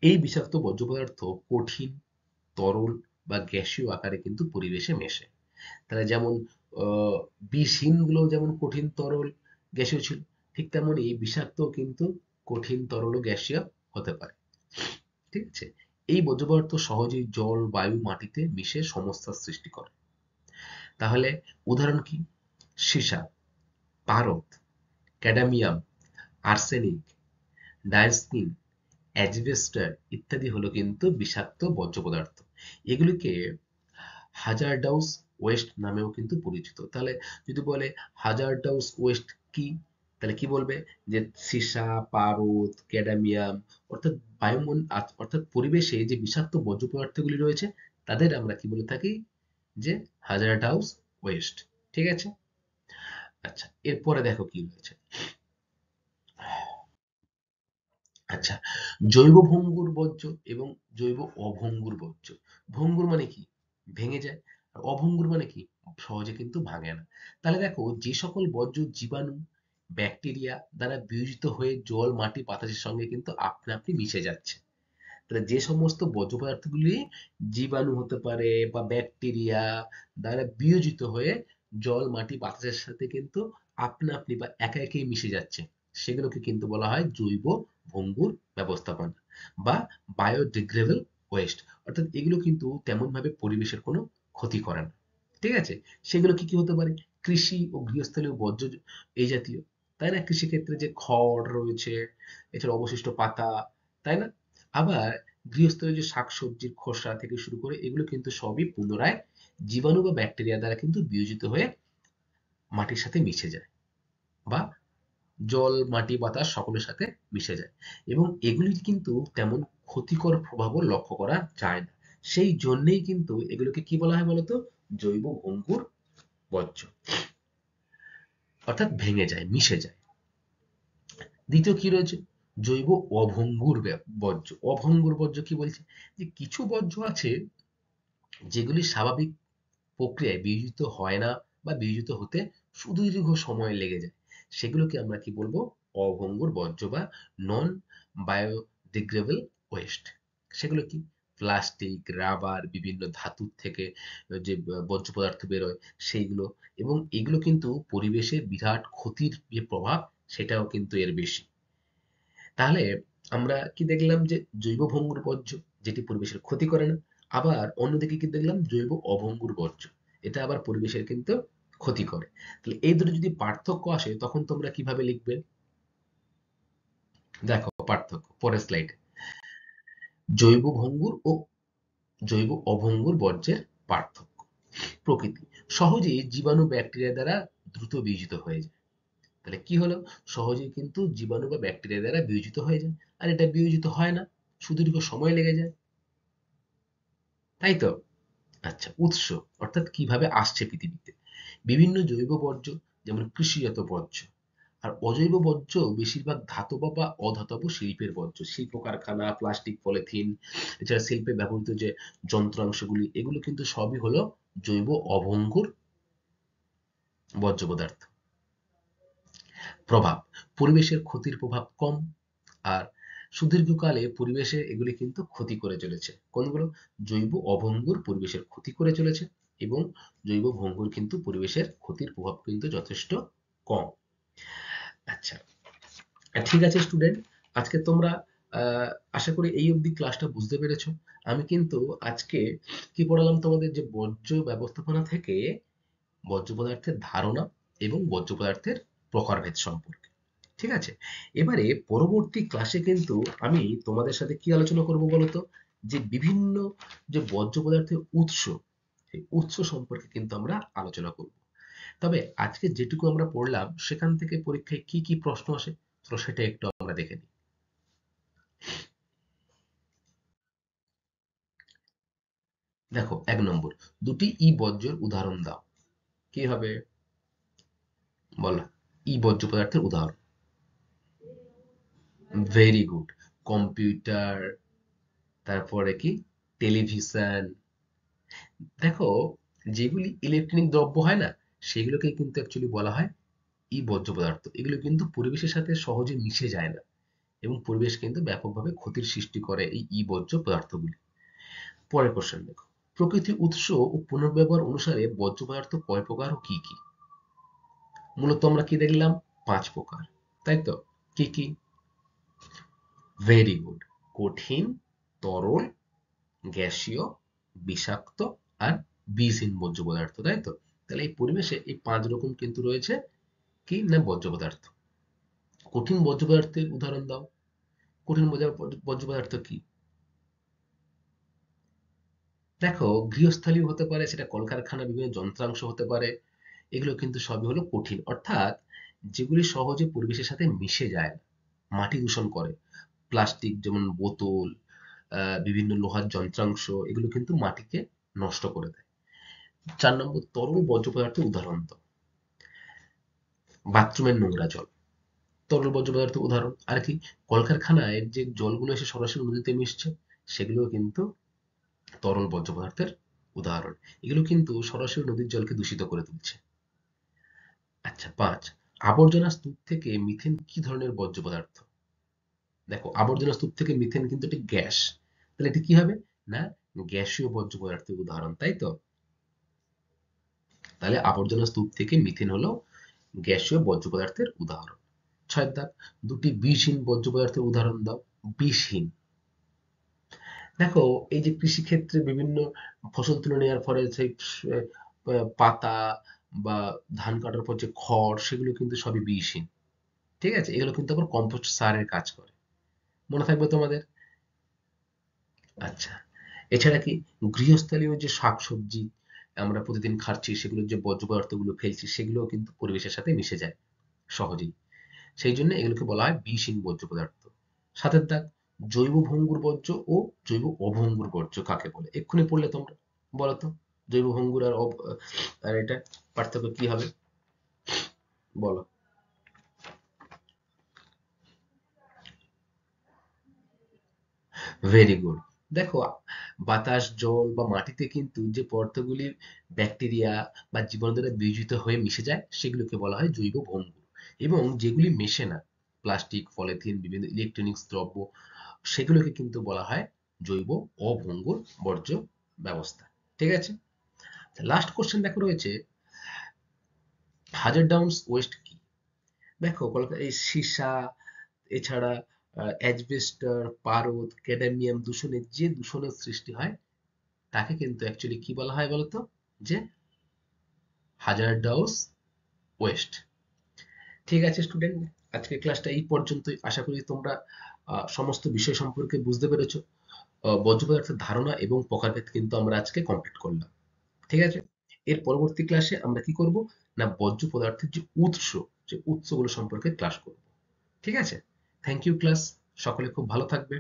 এই বিষাক্ত বর্জ্য পদার্থ কঠিন, তরল বা গ্যাসীয় আকারে কিন্তু পরিবেশে মেশে। তাহলে যেমন আহ, বিষহীনগুলো যেমন কঠিন, তরল, গ্যাসীয় ছিল, ঠিক তেমনি বিষাক্ত কিন্তু কঠিন, তরল ও গ্যাসীয় হতে পারে, ঠিক আছে? এই বর্জ্য পদার্থ সহজেই জল, বায়ু, মাটিতে মিশে সমস্যার সৃষ্টি করে। তাহলে উদাহরণ কি? সীসা, পারদ, ক্যাডামিয়াম, আর্সেনিক, ডায়াসমিন, অ্যাজবেস্টার ইত্যাদি হলো কিন্তু বিষাক্ত বর্জ্য পদার্থ। এগুলিকে হাজারডাউস ওয়েস্ট নামেও কিন্তু পরিচিত। তাহলে যদি বলে হাজারডাউস ওয়েস্ট কি, তাহলে কি বলবে? যে সীসা, পারদ, ক্যাডামিয়াম, অর্থাৎ অর্থাৎ পরিবেশে যে বিষাক্ত বর্জ্য পদার্থগুলি রয়েছে, তাদের আমরা কি বলে থাকি? যে হাজারডাউস ওয়েস্ট, ঠিক আছে? আচ্ছা, এরপরে দেখো কি রয়েছে। আচ্ছা, জৈব ভঙ্গুর বর্জ্য এবং জৈব অভঙ্গুর বর্জ্য। ভঙ্গুর মানে কি? ভেঙে যায়। আর অভঙ্গুর মানে কি? সহজে কিন্তু ভাঙে না। তাহলে দেখো যে সকল বর্জ্য জীবাণু, ব্যাকটেরিয়া দ্বারা বিয়োজিত হয়ে জল, মাটি, বাতাসের সঙ্গে কিন্তু আপনা আপনি মিশে যাচ্ছে। তাহলে যে সমস্ত বর্জ্য পদার্থগুলি জীবাণু হতে পারে বা ব্যাকটেরিয়া দ্বারা বিয়োজিত হয়ে জল, মাটি, বাতাসের সাথে কিন্তু আপনা আপনি বা একা একাই মিশে যাচ্ছে, সেগুলোকে কিন্তু বলা হয় জৈব ভঙ্গুর ব্যবস্থাপনা বা বায়োডিগ্রেডেবল ওয়েস্ট। অর্থাৎ এগুলো কিন্তু তেমন ভাবে পরিবেশের কোনো ক্ষতি করে না, ঠিক আছে? সেগুলো কি কি হতে পারে? কৃষি ও গৃহস্থলীয় বর্জ্য এই জাতীয়, তাই না? কৃষিক্ষেত্রে যে খড় রয়েছে, এছাড়া অবশিষ্ট পাতা, তাই না? আবার গৃহস্থলীয় যে শাকসবজির খোসা থেকে শুরু করে এগুলো কিন্তু সবই পুনরায় জীবাণু বা ব্যাকটেরিয়া দ্বারা কিন্তু বিয়োজিত হয়ে মাটির সাথে মিশে যায়, বা জল, মাটি, বাতাস সকলের সাথে মিশে যায়, এবং এগুলির কিন্তু তেমন ক্ষতিকর প্রভাবও লক্ষ্য করা যায় না। সেই জন্যেই কিন্তু এগুলোকে কি বলা হয় বলতো? জৈব ভঙ্গুর বর্জ্য। অর্থাৎ ভেঙে যায়, মিশে যায়। দ্বিতীয় কি রয়েছে? জৈব অভঙ্গুর বর্জ্য। অভঙ্গুর বর্জ্য কি বলছে? যে কিছু বর্জ্য আছে যেগুলি স্বাভাবিক প্রক্রিয়ায় বিয়োজিত হয় না বা বিয়োজিত হতে সুদীর্ঘ সময় লেগে যায়, সেগুলোকে আমরা কি বলবো? অভঙ্গুর বর্জ্য বা নন বায়োডিগ্রেডেবল ওয়েস্ট। সেগুলো কি? প্লাস্টিক, রাবার, বিভিন্ন ধাতুর থেকে যে বর্জ্য পদার্থ বেরোয় সেইগুলো, এবং এগুলো কিন্তু পরিবেশে বিরাট ক্ষতির যে প্রভাব সেটাও কিন্তু এর বেশি। তাহলে আমরা কি দেখলাম? যে জৈব ভঙ্গুর বর্জ্য, যেটি পরিবেশের ক্ষতি করে না। আবার অন্যদিকে কি দেখলাম? জৈব অভঙ্গুর বর্জ্য, এটা আবার পরিবেশের কিন্তু ক্ষতি করে। তাহলে এই দুটো যদি পার্থক্য আসে তখন তোমরা কিভাবে লিখবে? দেখো পার্থক্য পরের স্লাইডে। জৈব ভঙ্গুর ও জৈব অভঙ্গুর বর্জ্যের পার্থক্য। প্রকৃতি সহজেই জীবাণু ব্যাকটেরিয়া দ্বারা দ্রুত বিয়োজিত হয়ে যায়। তাহলে কি হলো? সহজেই কিন্তু জীবাণু বা ব্যাকটেরিয়া দ্বারা বিয়োজিত হয়ে যায়। আর এটা বিয়োজিত হয় না, সুদীর্ঘ সময় লেগে যায়, তাই তো? আচ্ছা, উৎস অর্থাৎ কিভাবে আসছে পৃথিবীতে। বিভিন্ন জৈব বর্জ্য, যেমন কৃষিজাত বর্জ্য। আর অজৈব বর্জ্য বেশিরভাগ ধাতব বা অধাতব শিল্পের বর্জ্য, শিল্প কারখানা, প্লাস্টিক, পলিথিন, এছাড়া শিল্পে ব্যবহৃত যে যন্ত্রাংশগুলি, এগুলো কিন্তু সবই হলো জৈব অভঙ্গুর বর্জ্য পদার্থ। প্রভাব, পরিবেশের ক্ষতির প্রভাব কম, আর সুদীর্ঘকালে পরিবেশে এগুলি কিন্তু ক্ষতি করে চলেছে। কোনগুলো? জৈব অভঙ্গুর পরিবেশের ক্ষতি করে চলেছে, এবং জৈব ভঙ্গুর কিন্তু পরিবেশের ক্ষতির প্রভাব কিন্তু যথেষ্ট কম। আচ্ছা, ঠিক আছে স্টুডেন্ট, আজকে তোমরা আহ, আশা করি এই অবধি ক্লাসটা বুঝতে পেরেছো। আমি কিন্তু আজকে কি পড়ালাম তোমাদের? যে বর্জ্য ব্যবস্থাপনা থেকে বর্জ্য পদার্থের ধারণা এবং বর্জ্য পদার্থের প্রকারভেদ সম্পর্কে। ঠিক আছে? এবারে পরবর্তী ক্লাসে কিন্তু আমি তোমাদের সাথে কি আলোচনা করব বলতো? যে বিভিন্ন যে বর্জ্য পদার্থের উৎস, সেই উৎস সম্পর্কে কিন্তু আমরা আলোচনা করব। তবে আজকে যেটুকু আমরা পড়লাম সেখান থেকে পরীক্ষায় কি কি প্রশ্ন আসে, তো সেটা একটু আমরা দেখে নিই। দেখো 1 নম্বর, দুটি ই বর্জ্যের উদাহরণ দাও। কি হবে? বলো, ই বর্জ্য পদার্থের উদাহরণ। Very good. কম্পিউটার, তারপরে কি? টেলিভিশন। দেখো, যেগুলি ইলেকট্রনিক দ্রব্য হয় না, সেগুলোকে কিন্তু অ্যাকচুয়ালি বলা হয় ই বর্জ্য পদার্থ। এগুলো কিন্তু পরিবেশের সাথে সহজে মিশে যায় না, এবং পরিবেশ কিন্তু ব্যাপকভাবে ক্ষতির সৃষ্টি করে এই ই বর্জ্য পদার্থগুলি। পরের কোশ্চেন দেখো, প্রকৃতির উৎস ও পুনর্ব্যবহার অনুসারে বর্জ্য পদার্থ কয় প্রকার ও কি কি? মূলত আমরা কি দেখলাম? 5 প্রকার, তাই তো? কি কি? Very good. কঠিন, তরল, গ্যাসীয়, বিষাক্ত, আর বিষহীন বর্জ্য পদার্থ, তাই তো? তাহলে এই পরিবেশে এই 5 রকম কিন্তু রয়েছে কি না বর্জ্য পদার্থ। কঠিন বর্জ্য পদার্থের উদাহরণ দাও। কঠিন বর্জ্য পদার্থ কি? দেখো, গৃহস্থালীয় হতে পারে, সেটা কলকারখানা, বিভিন্ন যন্ত্রাংশ হতে পারে। এগুলো কিন্তু সবই হলো কঠিন, অর্থাৎ যেগুলি সহজে পরিবেশের সাথে মিশে যায় না, মাটি দূষণ করে। প্লাস্টিক, যেমন বোতল, বিভিন্ন লোহার যন্ত্রাংশ, এগুলো কিন্তু মাটিকে নষ্ট করে দেয়। 4 নম্বর, তরল বর্জ্য পদার্থের উদাহরণ দাও। বাথরুমের নোংরা জল তরল বর্জ্য পদার্থের উদাহরণ। আর কি? কলকারখানায় যে জলগুলো এসে সরাসরি নদীতে মিশছে, সেগুলো কিন্তু তরল বর্জ্য পদার্থের উদাহরণ। এগুলো কিন্তু সরাসরি নদীর জলকে দূষিত করে তুলছে। আচ্ছা, 5, আবর্জনা স্তূপ থেকে মিথেন কি ধরনের বর্জ্য পদার্থ? দেখো, আবর্জনা স্তূপ থেকে মিথেন কিন্তু একটি গ্যাস। তাহলে এটি কি হবে? না, গ্যাসীয় বর্জ্য পদার্থের উদাহরণ, তাই তো? তাহলে আবর্জনা স্তূপ থেকে মিথেন হলো গ্যাসীয় বর্জ্য পদার্থের উদাহরণ। 6 ধাপ, দুটি বিষহীন বর্জ্য পদার্থের উদাহরণ দাও। বিষহীন, দেখো, এই যে কৃষিক্ষেত্রে বিভিন্ন ফসল তুলে নেওয়ার পরে সেই পাতা বা ধান কাটার পর যে খড়, সেগুলো কিন্তু সবই বিষহীন। ঠিক আছে? এগুলো কিন্তু আবার কম্পোস্ট সারের কাজ করে। মনে থাকবে তোমাদের? আচ্ছা, এছাড়া কি? গৃহস্থালীয় যে শাকসবজি আমরা প্রতিদিন খাচ্ছি, সেগুলোর যে বর্জ্য পদার্থগুলো ফেলছি, সেগুলোও কিন্তু পরিবেশের সাথে মিশে যায় সহজেই। সেই জন্য এগুলোকে বলা হয় বিষহীন বর্জ্য পদার্থ। 7 দাগ, জৈব ভঙ্গুর বর্জ্য ও জৈব অভঙ্গুর বর্জ্য কাকে বলে? এক্ষুনি পড়লে তোমরা, বলো তো। জৈব ভঙ্গুর আর এটা পার্থক্য কি হবে? বলো। Very good. দেখো, বাতাস, জল বা মাটিতে কিন্তু যে পদার্থগুলি ব্যাকটেরিয়া বা জীবাণু দ্বারা বিয়োজিত হয়ে মিশে যায় সেগুলোকে বলা হয় জৈব ভঙ্গুর। এবং যেগুলি মেশে না, প্লাস্টিক, পলিথিন, বিভিন্ন ইলেকট্রনিক্স দ্রব্য, সেগুলোকে কিন্তু বলা হয় জৈব অভঙ্গুর বর্জ্য ব্যবস্থা। ঠিক আছে? লাস্ট কোশ্চেন দেখো রয়েছে, হাজারডাউনস ওয়েস্ট কি? দেখো এই সীসা, এছাড়া অ্যাজবেস্টার, পারদ, ক্যাডমিয়াম দূষণের যে দূষণের সৃষ্টি হয় তাকে কিন্তু অ্যাকচুয়ালি কি বলা হয় বলতো? যে হাজারডাউস ওয়েস্ট। ঠিক আছে স্টুডেন্ট, আজকের ক্লাসটা এই পর্যন্তই। আশা করি তোমরা সমস্ত বিষয় সম্পর্কে বুঝতে পেরেছো। বর্জ্য পদার্থের ধারণা এবং প্রকারভেদ কিন্তু আমরা আজকে কমপ্লিট করলাম। ঠিক আছে? এর পরবর্তী ক্লাসে আমরা কি করব, না বর্জ্য পদার্থের যে উৎসগুলো সম্পর্কে ক্লাস করব। ঠিক আছে? থ্যাংক ইউ ক্লাস, সকলে খুব ভালো থাকবে।